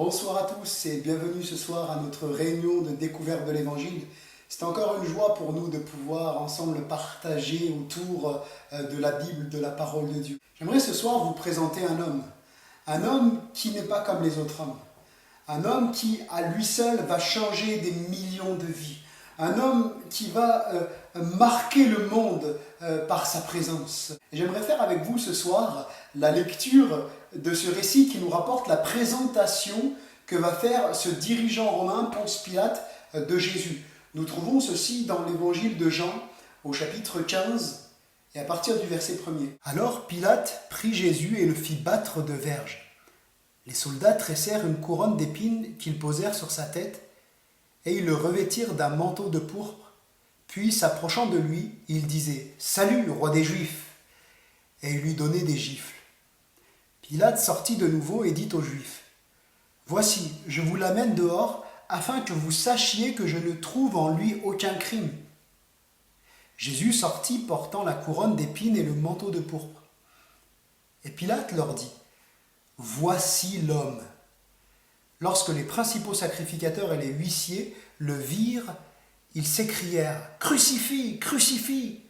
Bonsoir à tous et bienvenue ce soir à notre réunion de découverte de l'Évangile. C'est encore une joie pour nous de pouvoir ensemble partager autour de la Bible, de la parole de Dieu. J'aimerais ce soir vous présenter un homme qui n'est pas comme les autres hommes, un homme qui à lui seul va changer des millions de vies, un homme qui va marquer le monde par sa présence. Et j'aimerais faire avec vous ce soir la lecture de ce récit qui nous rapporte la présentation que va faire ce dirigeant romain, Ponce Pilate, de Jésus. Nous trouvons ceci dans l'évangile de Jean, au chapitre 15, et à partir du verset 1er. Alors Pilate prit Jésus et le fit battre de verges. Les soldats tressèrent une couronne d'épines qu'ils posèrent sur sa tête, et ils le revêtirent d'un manteau de pourpre. Puis, s'approchant de lui, ils disaient « Salut, roi des Juifs !» et ils lui donnaient des gifles. Pilate sortit de nouveau et dit aux Juifs « Voici, je vous l'amène dehors, afin que vous sachiez que je ne trouve en lui aucun crime. » Jésus sortit portant la couronne d'épines et le manteau de pourpre. Et Pilate leur dit « Voici l'homme !» Lorsque les principaux sacrificateurs et les huissiers le virent, ils s'écrièrent « Crucifie, crucifie !»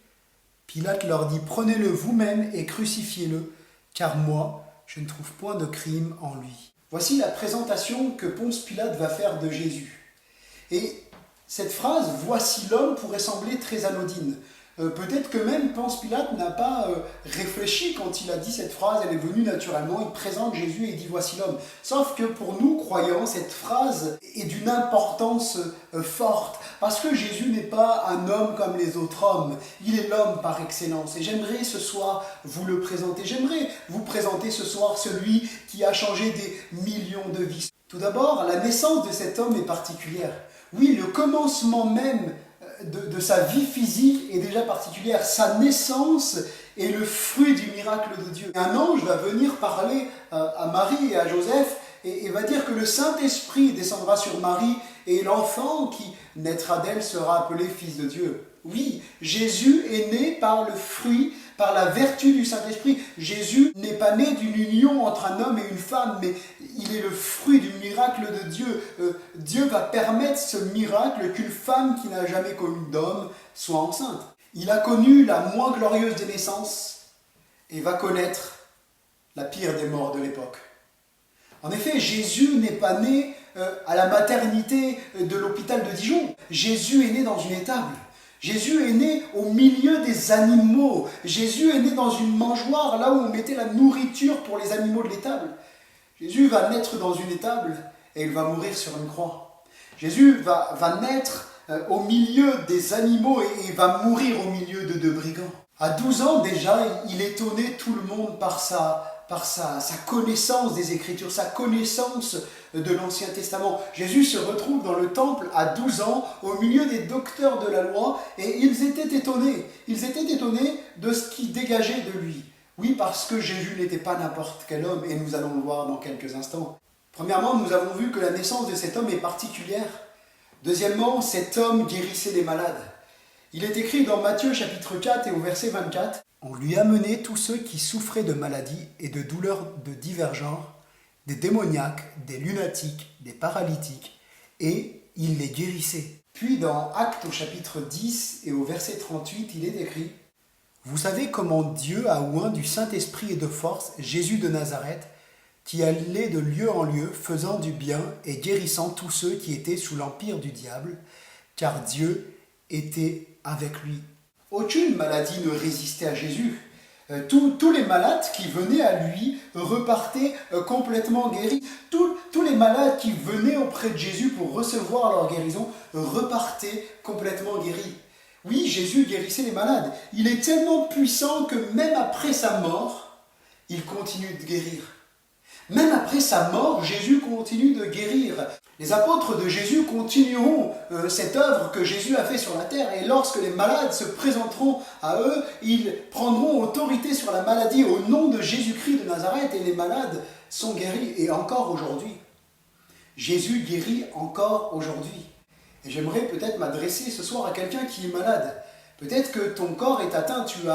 Pilate leur dit « Prenez-le vous-même et crucifiez-le, car moi, je ne trouve point de crime en lui. » Voici la présentation que Ponce Pilate va faire de Jésus. Et cette phrase « Voici l'homme » pourrait sembler très anodine. Peut-être que même Ponce Pilate n'a pas réfléchi quand il a dit cette phrase, elle est venue naturellement, il présente Jésus et il dit « Voici l'homme ». Sauf que pour nous, croyants, cette phrase est d'une importance forte, parce que Jésus n'est pas un homme comme les autres hommes, il est l'homme par excellence. Et j'aimerais ce soir vous le présenter, j'aimerais vous présenter ce soir celui qui a changé des millions de vies. Tout d'abord, la naissance de cet homme est particulière. Oui, le commencement même de sa vie physique est déjà particulière. Sa naissance est le fruit du miracle de Dieu. Un ange va venir parler à Marie et à Joseph et va dire que le Saint-Esprit descendra sur Marie et l'enfant qui naîtra d'elle sera appelé Fils de Dieu. Oui, Jésus est né par le fruit, par la vertu du Saint-Esprit. Jésus n'est pas né d'une union entre un homme et une femme, mais il est le fruit du miracle de Dieu. Dieu va permettre ce miracle qu'une femme qui n'a jamais connu d'homme soit enceinte. Il a connu la moins glorieuse des naissances et va connaître la pire des morts de l'époque. En effet, Jésus n'est pas né à la maternité de l'hôpital de Dijon. Jésus est né dans une étable. Jésus est né au milieu des animaux. Jésus est né dans une mangeoire, là où on mettait la nourriture pour les animaux de l'étable. Jésus va naître dans une étable et il va mourir sur une croix. Jésus va naître au milieu des animaux et va mourir au milieu de deux brigands. À 12 ans déjà, il étonnait tout le monde par sa connaissance des Écritures, sa connaissance de l'Ancien Testament. Jésus se retrouve dans le temple à 12 ans, au milieu des docteurs de la loi, et ils étaient étonnés. Ils étaient étonnés de ce qui dégageait de lui. Oui, parce que Jésus n'était pas n'importe quel homme, et nous allons le voir dans quelques instants. Premièrement, nous avons vu que la naissance de cet homme est particulière. Deuxièmement, cet homme guérissait les malades. Il est écrit dans Matthieu chapitre 4 et au verset 24, « On lui amenait tous ceux qui souffraient de maladies et de douleurs de divers genres, des démoniaques, des lunatiques, des paralytiques, et il les guérissait. » Puis dans Actes au chapitre 10 et au verset 38, il est écrit « Vous savez comment Dieu a oint du Saint-Esprit et de force Jésus de Nazareth, qui allait de lieu en lieu, faisant du bien et guérissant tous ceux qui étaient sous l'empire du diable, car Dieu était avec lui. » Aucune maladie ne résistait à Jésus. Tous les malades qui venaient à lui repartaient complètement guéris. Tous les malades qui venaient auprès de Jésus pour recevoir leur guérison repartaient complètement guéris. Oui, Jésus guérissait les malades. Il est tellement puissant que même après sa mort, il continue de guérir. Même après sa mort, Jésus continue de guérir. Les apôtres de Jésus continueront cette œuvre que Jésus a fait sur la terre. Et lorsque les malades se présenteront à eux, ils prendront autorité sur la maladie au nom de Jésus-Christ de Nazareth. Et les malades sont guéris. Et encore aujourd'hui, Jésus guérit encore aujourd'hui. Et j'aimerais peut-être m'adresser ce soir à quelqu'un qui est malade. Peut-être que ton corps est atteint, tu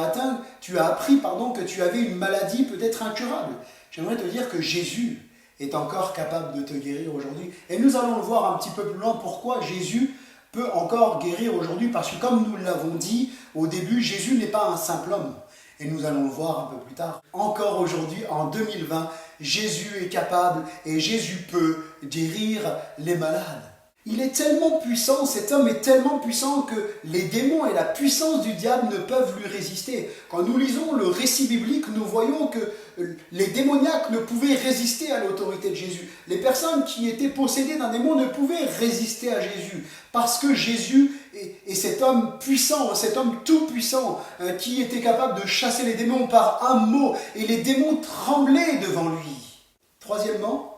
as appris que tu avais une maladie peut-être incurable. J'aimerais te dire que Jésus est encore capable de te guérir aujourd'hui. Et nous allons le voir un petit peu plus loin, pourquoi Jésus peut encore guérir aujourd'hui. Parce que comme nous l'avons dit au début, Jésus n'est pas un simple homme. Et nous allons le voir un peu plus tard. Encore aujourd'hui, en 2020, Jésus est capable et Jésus peut guérir les malades. Il est tellement puissant, cet homme est tellement puissant que les démons et la puissance du diable ne peuvent lui résister. Quand nous lisons le récit biblique, nous voyons que les démoniaques ne pouvaient résister à l'autorité de Jésus. Les personnes qui étaient possédées d'un démon ne pouvaient résister à Jésus. Parce que Jésus est cet homme puissant, cet homme tout puissant, qui était capable de chasser les démons par un mot. Et les démons tremblaient devant lui. Troisièmement,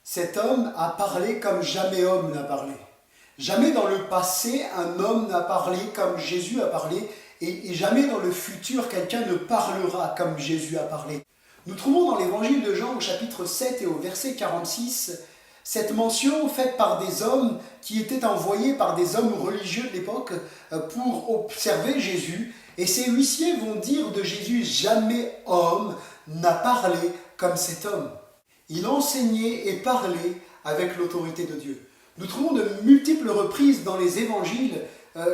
cet homme a parlé comme jamais homme n'a parlé. Jamais dans le passé, un homme n'a parlé comme Jésus a parlé, et jamais dans le futur, quelqu'un ne parlera comme Jésus a parlé. Nous trouvons dans l'évangile de Jean au chapitre 7 et au verset 46, cette mention faite par des hommes qui étaient envoyés par des hommes religieux de l'époque pour observer Jésus. Et ces huissiers vont dire de Jésus, jamais homme n'a parlé comme cet homme. Il enseignait et parlait avec l'autorité de Dieu. Nous trouvons de multiples reprises dans les évangiles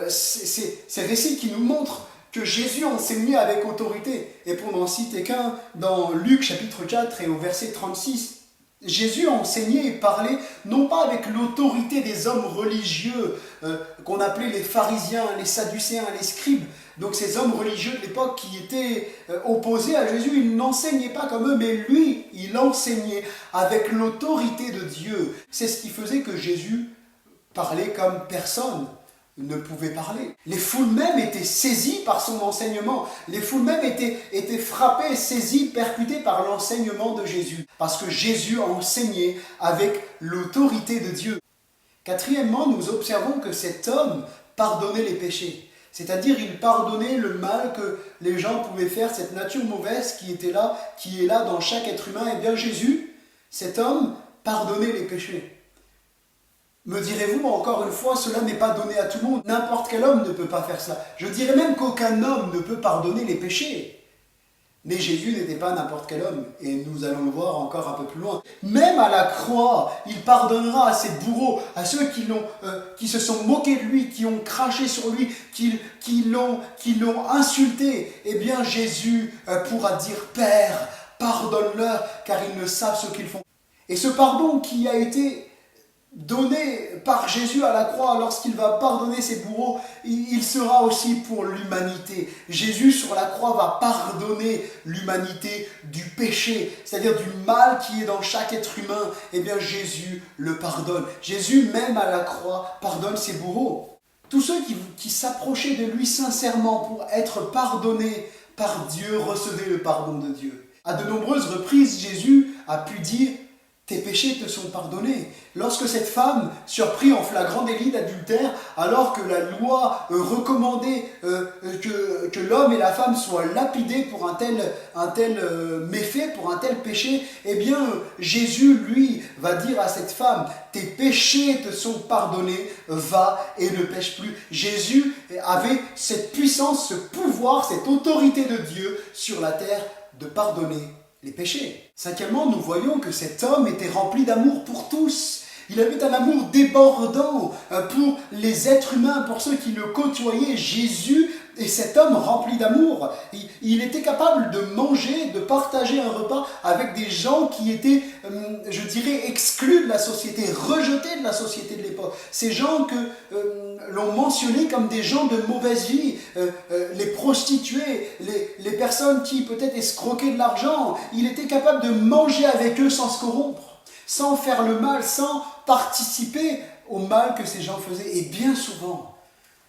ces récits qui nous montrent que Jésus enseignait avec autorité. Et pour n'en citer qu'un, dans Luc chapitre 4 et au verset 36, Jésus enseignait et parlait non pas avec l'autorité des hommes religieux qu'on appelait les pharisiens, les sadducéens, les scribes. Donc ces hommes religieux de l'époque qui étaient opposés à Jésus, ils n'enseignaient pas comme eux, mais lui, il enseignait avec l'autorité de Dieu. C'est ce qui faisait que Jésus parlait comme personne ne pouvait parler. Les foules même étaient saisies par son enseignement. Les foules même étaient frappées, saisies, percutées par l'enseignement de Jésus. Parce que Jésus enseignait avec l'autorité de Dieu. Quatrièmement, nous observons que cet homme pardonnait les péchés. C'est-à-dire, il pardonnait le mal que les gens pouvaient faire, cette nature mauvaise qui est là dans chaque être humain. Et bien Jésus, cet homme, pardonnait les péchés. Me direz-vous, encore une fois, cela n'est pas donné à tout le monde. N'importe quel homme ne peut pas faire cela. Je dirais même qu'aucun homme ne peut pardonner les péchés. Mais Jésus n'était pas n'importe quel homme, et nous allons le voir encore un peu plus loin. Même à la croix, il pardonnera à ses bourreaux, à ceux qui se sont moqués de lui, qui ont craché sur lui, qui l'ont insulté. Eh bien Jésus pourra dire « Père, pardonne-leur, car ils ne savent ce qu'ils font ». Et ce pardon qui a été donné par Jésus à la croix lorsqu'il va pardonner ses bourreaux, il sera aussi pour l'humanité. Jésus sur la croix va pardonner l'humanité du péché, c'est-à-dire du mal qui est dans chaque être humain. Eh bien Jésus le pardonne. Jésus même à la croix pardonne ses bourreaux. Tous ceux qui s'approchaient de lui sincèrement pour être pardonnés par Dieu recevaient le pardon de Dieu. À de nombreuses reprises, Jésus a pu dire « Tes péchés te sont pardonnés ». Lorsque cette femme, surprise en flagrant délit d'adultère, alors que la loi recommandait que l'homme et la femme soient lapidés pour un tel méfait, pour un tel péché, eh bien Jésus, lui, va dire à cette femme « Tes péchés te sont pardonnés, va et ne pêche plus ». Jésus avait cette puissance, ce pouvoir, cette autorité de Dieu sur la terre de pardonner les péchés. Cinquièmement, nous voyons que cet homme était rempli d'amour pour tous. Il avait un amour débordant pour les êtres humains, pour ceux qui le côtoyaient. Jésus est cet homme rempli d'amour. Il était capable de manger, de partager un repas avec des gens qui étaient, je dirais, exclus de la société, rejetés de la société de l'époque. Ces gens que l'on mentionnait comme des gens de mauvaise vie, les prostituées, les personnes qui peut-être escroquaient de l'argent. Il était capable de manger avec eux sans se corrompre, sans faire le mal, sans participer au mal que ces gens faisaient. Et bien souvent,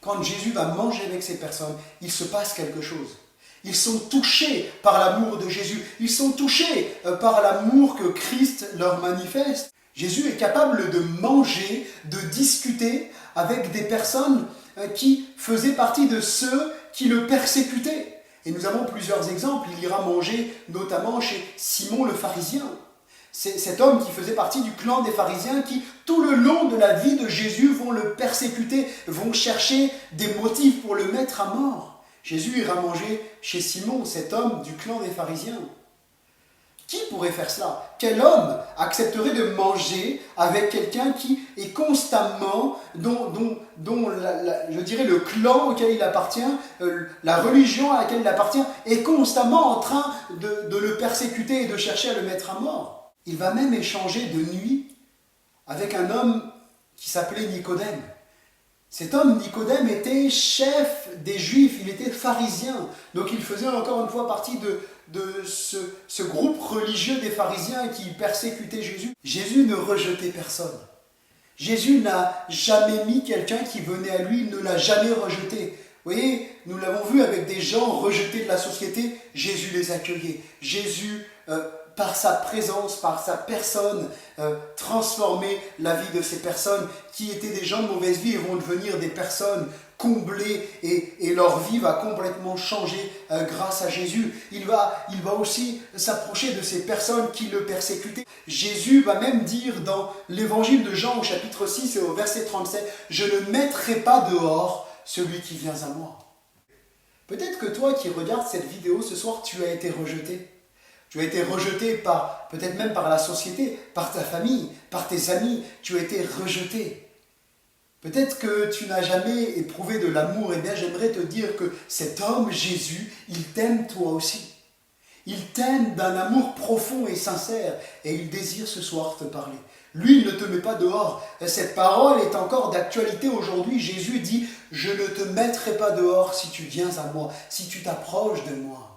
quand Jésus va manger avec ces personnes, il se passe quelque chose. Ils sont touchés par l'amour de Jésus. Ils sont touchés par l'amour que Christ leur manifeste. Jésus est capable de manger, de discuter avec des personnes qui faisaient partie de ceux qui le persécutaient. Et nous avons plusieurs exemples. Il ira manger notamment chez Simon le pharisien. C'est cet homme qui faisait partie du clan des pharisiens qui, tout le long de la vie de Jésus, vont le persécuter, vont chercher des motifs pour le mettre à mort. Jésus ira manger chez Simon, cet homme du clan des pharisiens, Qui pourrait faire cela? Quel homme accepterait de manger avec quelqu'un qui est constamment, je dirais le clan auquel il appartient, la religion à laquelle il appartient, est constamment en train de le persécuter et de chercher à le mettre à mort? Il va même échanger de nuit avec un homme qui s'appelait Nicodème. Cet homme, Nicodème, était chef des Juifs, il était pharisien. Donc il faisait encore une fois partie de ce groupe religieux des pharisiens qui persécutaient Jésus. Jésus ne rejetait personne. Jésus n'a jamais mis quelqu'un qui venait à lui, il ne l'a jamais rejeté. Vous voyez, nous l'avons vu avec des gens rejetés de la société, Jésus les accueillait. Jésus, par sa présence, par sa personne, transformait la vie de ces personnes qui étaient des gens de mauvaise vie et vont devenir des personnes comblées et leur vie va complètement changer grâce à Jésus. Il va aussi s'approcher de ces personnes qui le persécutaient. Jésus va même dire dans l'évangile de Jean au chapitre 6 et au verset 37, « Je ne mettrai pas dehors celui qui vient à moi. » Peut-être que toi qui regardes cette vidéo ce soir, tu as été rejeté. Tu as été rejeté peut-être même par la société, par ta famille, par tes amis. Tu as été rejeté. Peut-être que tu n'as jamais éprouvé de l'amour. Eh bien, j'aimerais te dire que cet homme, Jésus, il t'aime toi aussi. Il t'aime d'un amour profond et sincère et il désire ce soir te parler. Lui, il ne te met pas dehors. Cette parole est encore d'actualité aujourd'hui. Jésus dit, « Je ne te mettrai pas dehors si tu viens à moi, si tu t'approches de moi. »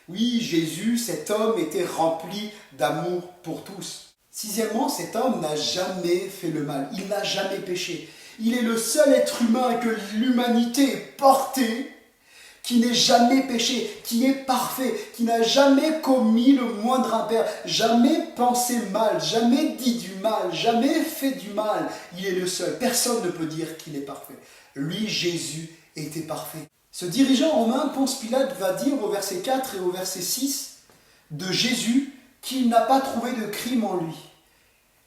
Oui, Jésus, cet homme était rempli d'amour pour tous. Sixièmement, cet homme n'a jamais fait le mal. Il n'a jamais péché. Il est le seul être humain que l'humanité ait porté qui n'ait jamais péché, qui est parfait, qui n'a jamais commis le moindre impair, jamais pensé mal, jamais dit du mal, jamais fait du mal. Il est le seul. Personne ne peut dire qu'il est parfait. Lui, Jésus, était parfait. Ce dirigeant romain, Ponce Pilate, va dire au verset 4 et au verset 6 de Jésus qu'il n'a pas trouvé de crime en lui.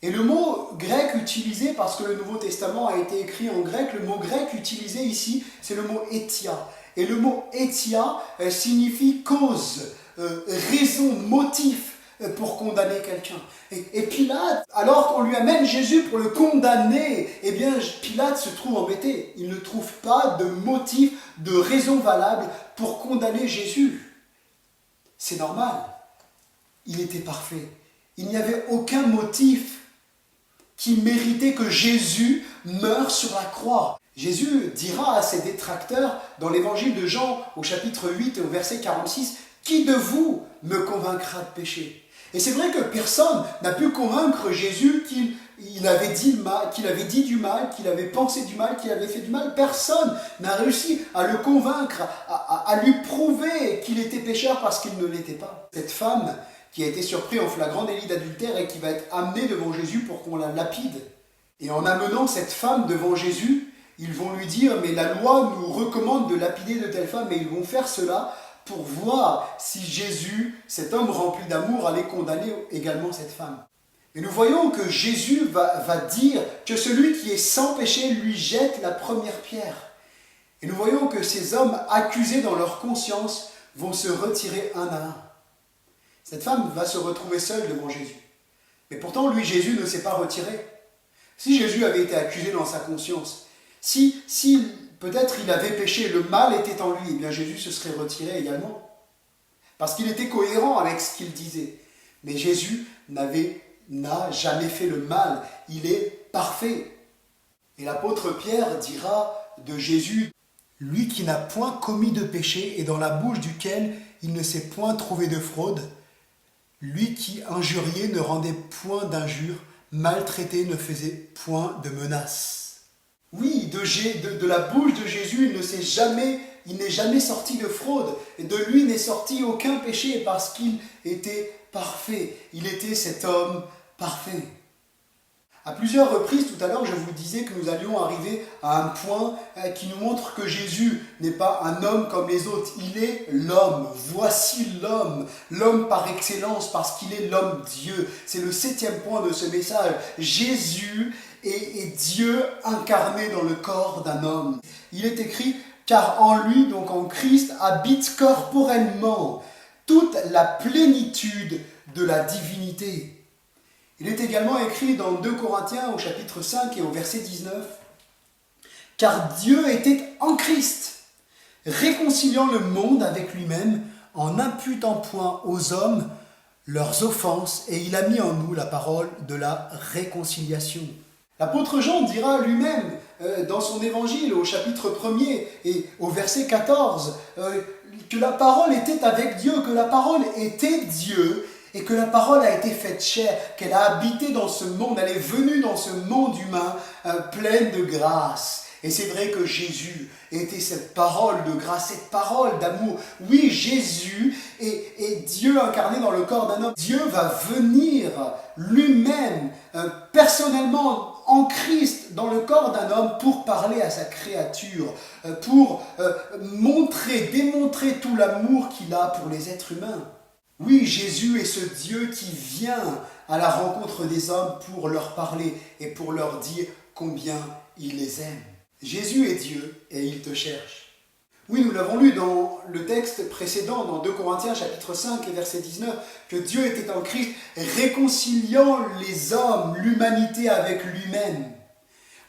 Et le mot grec utilisé, parce que le Nouveau Testament a été écrit en grec, le mot grec utilisé ici, c'est le mot étia. Et le mot étia signifie cause, raison, motif pour condamner quelqu'un. Et Pilate, alors qu'on lui amène Jésus pour le condamner, eh bien Pilate se trouve embêté. Il ne trouve pas de motif, de raison valable pour condamner Jésus. C'est normal. Il était parfait. Il n'y avait aucun motif qui méritait que Jésus meure sur la croix. Jésus dira à ses détracteurs dans l'évangile de Jean au chapitre 8 et au verset 46, « Qui de vous me convaincra de péché ?» Et c'est vrai que personne n'a pu convaincre Jésus qu'il avait dit du mal, qu'il avait pensé du mal, qu'il avait fait du mal. Personne n'a réussi à le convaincre, à lui prouver qu'il était pécheur parce qu'il ne l'était pas. Cette femme qui a été surprise en flagrant délit d'adultère et qui va être amenée devant Jésus pour qu'on la lapide. Et en amenant cette femme devant Jésus, ils vont lui dire « Mais la loi nous recommande de lapider de telle femme » et ils vont faire cela pour voir si Jésus, cet homme rempli d'amour, allait condamner également cette femme. Et nous voyons que Jésus va dire que celui qui est sans péché lui jette la première pierre. Et nous voyons que ces hommes accusés dans leur conscience vont se retirer un à un. Cette femme va se retrouver seule devant Jésus. Mais pourtant, lui, Jésus ne s'est pas retiré. Si Jésus avait été accusé dans sa conscience, si peut-être il avait péché, le mal était en lui, eh bien Jésus se serait retiré également. Parce qu'il était cohérent avec ce qu'il disait. Mais Jésus n'a jamais fait le mal. Il est parfait. Et l'apôtre Pierre dira de Jésus, « Lui qui n'a point commis de péché et dans la bouche duquel il ne s'est point trouvé de fraude, lui qui injuriait ne rendait point d'injure, maltraité ne faisait point de menace. » Oui, de la bouche de Jésus, il n'est jamais sorti de fraude. Et de lui n'est sorti aucun péché parce qu'il était parfait. Il était cet homme parfait. À plusieurs reprises, tout à l'heure, je vous disais que nous allions arriver à un point qui nous montre que Jésus n'est pas un homme comme les autres. Il est l'homme. Voici l'homme. L'homme par excellence parce qu'il est l'homme Dieu. C'est le 7e point de ce message. Jésus est Dieu incarné dans le corps d'un homme. Il est écrit « Car en lui, donc en Christ, habite corporellement toute la plénitude de la divinité. Il est également écrit dans 2 Corinthiens au chapitre 5 et au verset 19, « Car Dieu était en Christ, réconciliant le monde avec lui-même, en n'imputant point aux hommes leurs offenses, et il a mis en nous la parole de la réconciliation. » L'apôtre Jean dira lui-même dans son évangile au chapitre 1er et au verset 14 que la parole était avec Dieu, que la parole était Dieu et que la parole a été faite chair, qu'elle a habité dans ce monde, elle est venue dans ce monde humain pleine de grâce. Et c'est vrai que Jésus était cette parole de grâce, cette parole d'amour. Oui, Jésus est Dieu incarné dans le corps d'un homme. Dieu va venir lui-même, personnellement, en Christ, dans le corps d'un homme, pour parler à sa créature, pour démontrer tout l'amour qu'il a pour les êtres humains. Oui, Jésus est ce Dieu qui vient à la rencontre des hommes pour leur parler et pour leur dire combien il les aime. Jésus est Dieu et il te cherche. Oui, nous l'avons lu dans le texte précédent, dans 2 Corinthiens chapitre 5 et verset 19, que Dieu était en Christ, réconciliant les hommes, l'humanité avec lui-même.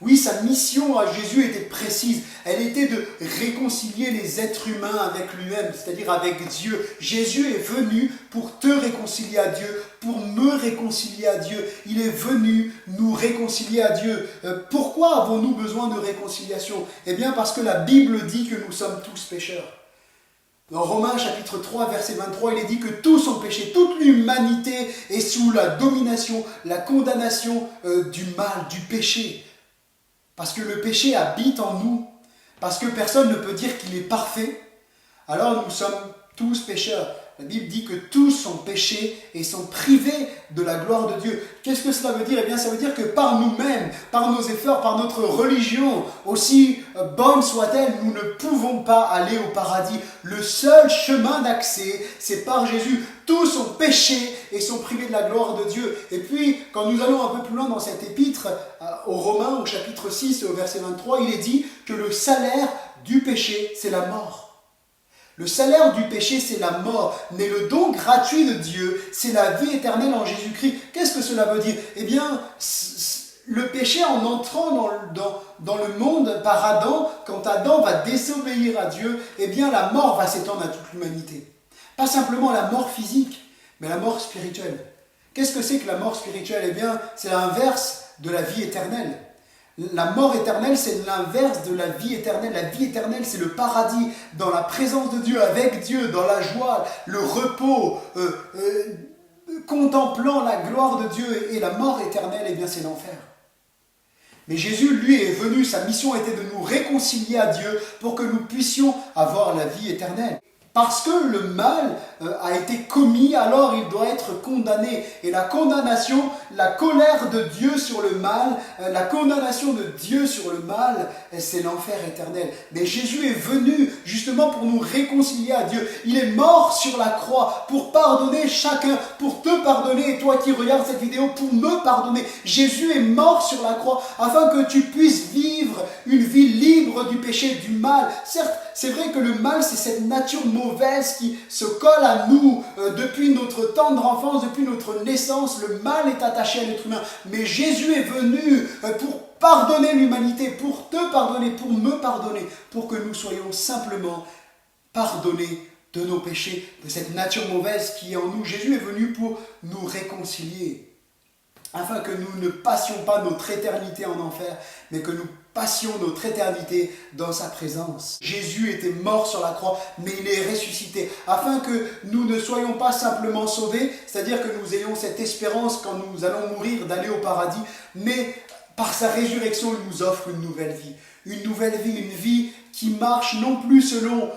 Oui, sa mission à Jésus était précise. Elle était de réconcilier les êtres humains avec lui-même, c'est-à-dire avec Dieu. Jésus est venu pour te réconcilier à Dieu, pour me réconcilier à Dieu. Il est venu nous réconcilier à Dieu. Pourquoi avons-nous besoin de réconciliation? Eh bien parce que la Bible dit que nous sommes tous pécheurs. Dans Romains chapitre 3, verset 23, il est dit que tous ont péché, toute l'humanité est sous la domination, la condamnation du mal, du péché. Parce que le péché habite en nous, parce que personne ne peut dire qu'il est parfait, alors nous sommes tous pécheurs. La Bible dit que tous ont péché et sont privés de la gloire de Dieu. Qu'est-ce que cela veut dire? Eh bien, ça veut dire que par nous-mêmes, par nos efforts, par notre religion, aussi bonne soit-elle, nous ne pouvons pas aller au paradis. Le seul chemin d'accès, c'est par Jésus. Tous ont péché et sont privés de la gloire de Dieu. Et puis, quand nous allons un peu plus loin dans cet épître, aux Romains, au chapitre 6 et au verset 23, il est dit que le salaire du péché, c'est la mort. Le salaire du péché, c'est la mort, mais le don gratuit de Dieu, c'est la vie éternelle en Jésus-Christ. Qu'est-ce que cela veut dire? Eh bien, le péché, en entrant dans le monde par Adam, quand Adam va désobéir à Dieu, eh bien, la mort va s'étendre à toute l'humanité. Pas simplement la mort physique, mais la mort spirituelle. Qu'est-ce que c'est que la mort spirituelle? Eh bien, c'est l'inverse de la vie éternelle. La mort éternelle, c'est l'inverse de la vie éternelle. La vie éternelle, c'est le paradis, dans la présence de Dieu, avec Dieu, dans la joie, le repos, contemplant la gloire de Dieu. Et la mort éternelle, eh bien, c'est l'enfer. Mais Jésus, lui, est venu, sa mission était de nous réconcilier à Dieu pour que nous puissions avoir la vie éternelle. Parce que le mal a été commis, alors il doit être condamné. Et la condamnation, la colère de Dieu sur le mal, la condamnation de Dieu sur le mal, c'est l'enfer éternel. Mais Jésus est venu justement pour nous réconcilier à Dieu. Il est mort sur la croix pour pardonner chacun, pour te pardonner, et toi qui regardes cette vidéo, pour me pardonner. Jésus est mort sur la croix afin que tu puisses vivre une vie libre du péché, du mal. Certes, c'est vrai que le mal, c'est cette nature mauvaise qui se colle à nous depuis notre tendre enfance, depuis notre naissance. Le mal est attaché à l'être humain. Mais Jésus est venu pour pardonner l'humanité, pour te pardonner, pour me pardonner, pour que nous soyons simplement pardonnés de nos péchés, de cette nature mauvaise qui est en nous. Jésus est venu pour nous réconcilier, afin que nous ne passions pas notre éternité en enfer, mais que nous passions notre éternité dans sa présence. Jésus était mort sur la croix, mais il est ressuscité, afin que nous ne soyons pas simplement sauvés, c'est-à-dire que nous ayons cette espérance quand nous allons mourir d'aller au paradis, mais par sa résurrection, il nous offre une nouvelle vie. Une vie qui marche non plus selon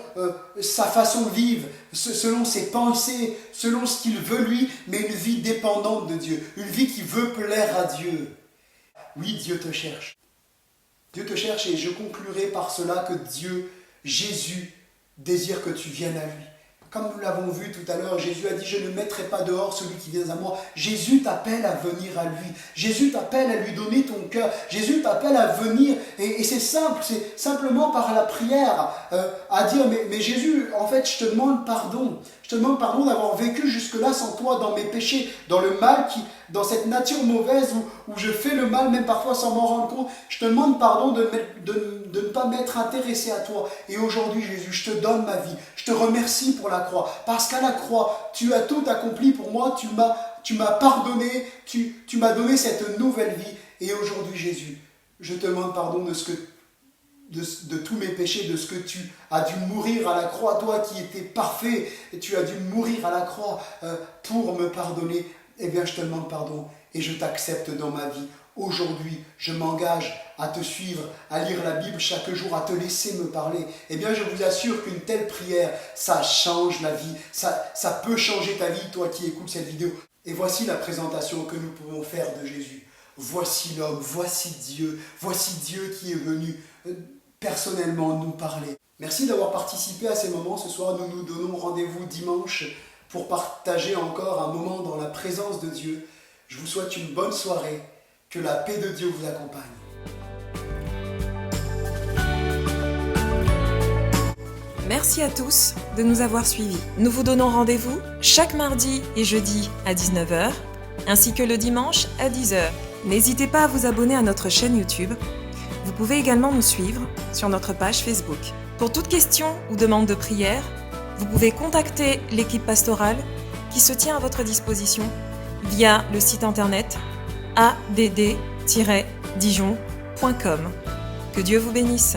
sa façon de vivre, selon ses pensées, selon ce qu'il veut lui, mais une vie dépendante de Dieu, une vie qui veut plaire à Dieu. Oui, Dieu te cherche. Dieu te cherche et je conclurai par cela que Dieu, Jésus, désire que tu viennes à lui, Comme nous l'avons vu tout à l'heure, Jésus a dit « Je ne mettrai pas dehors celui qui vient à moi ». Jésus t'appelle à venir à lui. Jésus t'appelle à lui donner ton cœur. Jésus t'appelle à venir. Et c'est simple, c'est simplement par la prière à dire mais Jésus, en fait, je te demande pardon. Je te demande pardon d'avoir vécu jusque-là sans toi, dans mes péchés, dans le mal, dans cette nature mauvaise où je fais le mal, même parfois sans m'en rendre compte. Je te demande pardon de ne pas m'être intéressé à toi. Et aujourd'hui, Jésus, je te donne ma vie. Je te remercie pour la croix. Parce qu'à la croix, tu as tout accompli pour moi. Tu m'as pardonné. Tu m'as donné cette nouvelle vie. Et aujourd'hui, Jésus, je te demande pardon de tous mes péchés, de ce que tu as dû mourir à la croix, toi qui étais parfait, et tu as dû mourir à la croix pour me pardonner. Eh bien, je te demande pardon et je t'accepte dans ma vie. Aujourd'hui, je m'engage à te suivre, à lire la Bible chaque jour, à te laisser me parler. Eh bien, je vous assure qu'une telle prière, ça change la vie. Ça peut changer ta vie, toi qui écoutes cette vidéo. Et voici la présentation que nous pouvons faire de Jésus. Voici l'homme, voici Dieu qui est venu personnellement nous parler. Merci d'avoir participé à ces moments. Ce soir, nous nous donnons rendez-vous dimanche pour partager encore un moment dans la présence de Dieu. Je vous souhaite une bonne soirée. Que la paix de Dieu vous accompagne. Merci à tous de nous avoir suivis. Nous vous donnons rendez-vous chaque mardi et jeudi à 19h, ainsi que le dimanche à 10h. N'hésitez pas à vous abonner à notre chaîne YouTube. Vous pouvez également nous suivre sur notre page Facebook. Pour toute question ou demande de prière, vous pouvez contacter l'équipe pastorale qui se tient à votre disposition via le site internet add-dijon.com. Que Dieu vous bénisse.